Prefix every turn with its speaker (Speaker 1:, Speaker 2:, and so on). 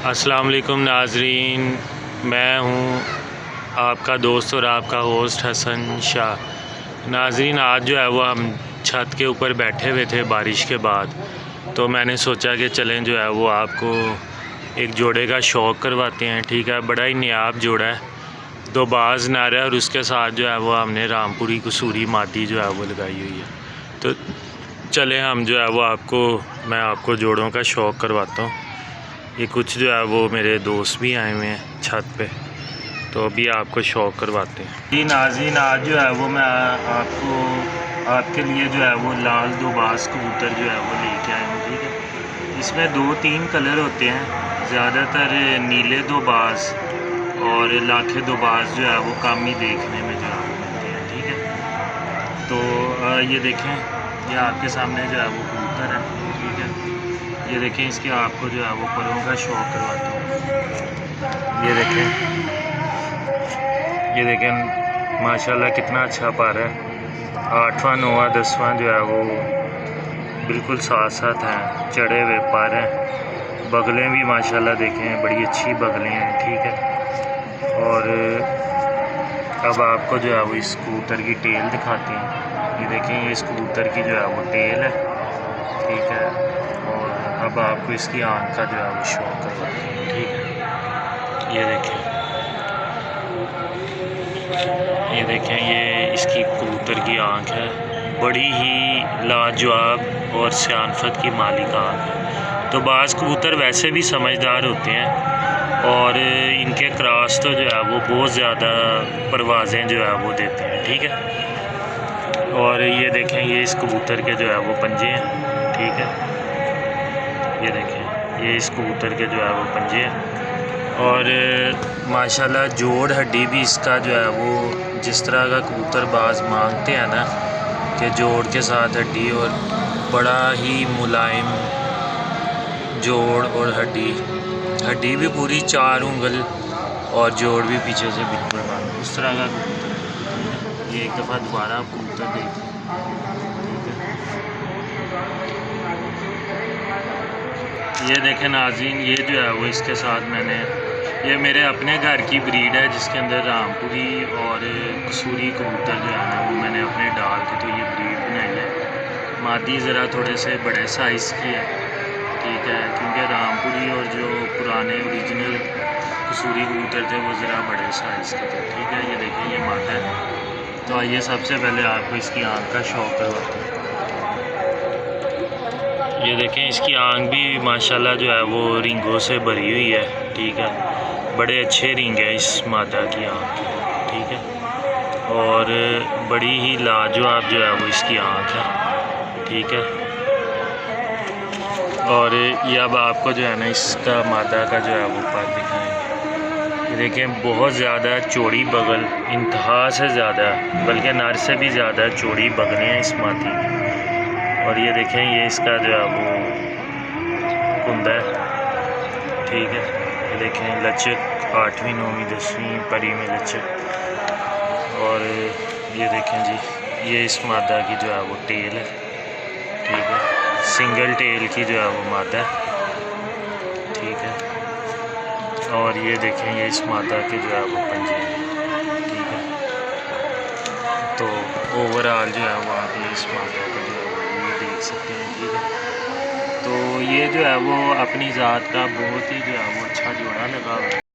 Speaker 1: अस्सलाम वालेकुम नाज़रीन, मैं हूँ आपका दोस्त और आपका होस्ट हसन शाह। नाज़रीन, आज जो है वो हम छत के ऊपर बैठे हुए थे बारिश के बाद, तो मैंने सोचा कि चलें जो है वो आपको एक जोड़े का शौक़ करवाते हैं। ठीक है, बड़ा ही नायाब जोड़ा है, दो बाज़ नार है और उसके साथ जो है वो हमने रामपुरी कसूरी मादी जो है वो लगाई हुई है। तो चले हम जो है वो मैं आपको जोड़ों का शौक़ करवाता हूँ। ये कुछ जो है वो मेरे दोस्त भी आए हुए हैं छत पे, तो अभी आपको शौक़ करवाते हैं। जी नाज़रीन, आज जो है वो मैं आपके लिए जो है वो लाल दो बाज़ कबूतर जो है वो लेके आया हूँ। ठीक है, इसमें 2-3 कलर होते हैं, ज़्यादातर नीले दो बाज़ और लाखे दो बाज़ जो है वो कम ही देखने में जो है मिलते हैं। ठीक है, तो ये देखें, ये आपके सामने जो है वो कबूतर है। ठीक है, ये देखें, इसके आपको जो है वो परों का शौक़ करवाता हूँ। ये देखें माशाल्लाह कितना अच्छा पर है। 8वां 9वां 10वां जो है वो बिल्कुल साथ साथ हैं, चढ़े हुए पर हैं। बगलें भी माशाल्लाह देखें बड़ी अच्छी बगलें हैं। ठीक है, और अब आपको जो है वो इस कबूतर की टेल दिखाते हैं। ये देखें, ये इस कबूतर की जो है वो टेल है। ठीक है, और अब आपको इसकी आँख का जो है वो शौक़ करवाते हैं। ठीक है, ये देखें, ये इसकी कबूतर की आँख है, बड़ी ही लाजवाब और सियानफत की मालिक आँख है। तो बाज़ कबूतर वैसे भी समझदार होते हैं और इनके क्रॉस तो जो है वो बहुत ज़्यादा परवाज़ें जो है वो देते हैं। ठीक है, और ये देखें, ये इस कबूतर के जो है वो पंजे हैं। ठीक है, ये देखें, ये इस कबूतर के जो है वो पंजे हैं और माशाल्लाह जोड़ हड्डी भी इसका जो है वो जिस तरह का कबूतर बाज़ मांगते हैं ना कि जोड़ के साथ हड्डी, और बड़ा ही मुलायम जोड़ और हड्डी भी पूरी 4 उंगल और जोड़ भी पीछे से बिल्कुल बंद, उस तरह का कबूतर है। ये एक दफ़ा दोबारा आप कबूतर देखें। ये देखें नाज़रीन, ये जो है वो इसके साथ ये मेरे अपने घर की ब्रीड है जिसके अंदर रामपुरी और कसूरी कबूतर जो है ना वो मैंने अपने डाल के तो ये ब्रीड बनाई है। मादी ज़रा थोड़े से बड़े साइज़ की है। ठीक है, क्योंकि रामपुरी और जो पुराने ओरिजिनल कसूरी कबूतर थे वो ज़रा बड़े साइज़ के थे। ठीक है, ये देखें, ये मादा है। तो आइए सबसे पहले आपको इसकी आँख का शौक़ करवाते हैं। ये देखें, इसकी आँख भी माशाल्लाह जो है वो रिंगों से भरी हुई है। ठीक है, बड़े अच्छे रिंग है इस मादा की आँख की। ठीक है, और बड़ी ही लाजवाब जो है वो इसकी आँख है। ठीक है, और ये अब आपको जो है ना इसका मादा का जो है वो पर दिखाएंगे। ये देखें, बहुत ज़्यादा चौड़ी बगल, इंतहा से ज़्यादा, बल्कि नर से भी ज़्यादा चौड़ी बगलें हैं इस मादी की। और ये देखें, ये इसका जो है वो कुंदा है। ठीक है, ये देखें, लचक 8वीं 9वीं 10वीं परी में लचक। और ये देखें जी, ये इस मादा की जो है वो टेल है। ठीक है, सिंगल टेल की जो है वो मादा है। ठीक है, और ये देखें, ये इस मादा के जो है वो पंजे हैं। ठीक है, तो ओवरऑल जो है वो आप इस मादा का जो है वो ये देख सकते हैं। ठीक है, तो ये जो है वो अपनी ज़ात का बहुत ही जो है वो अच्छा जोड़ा लगा हुआ है।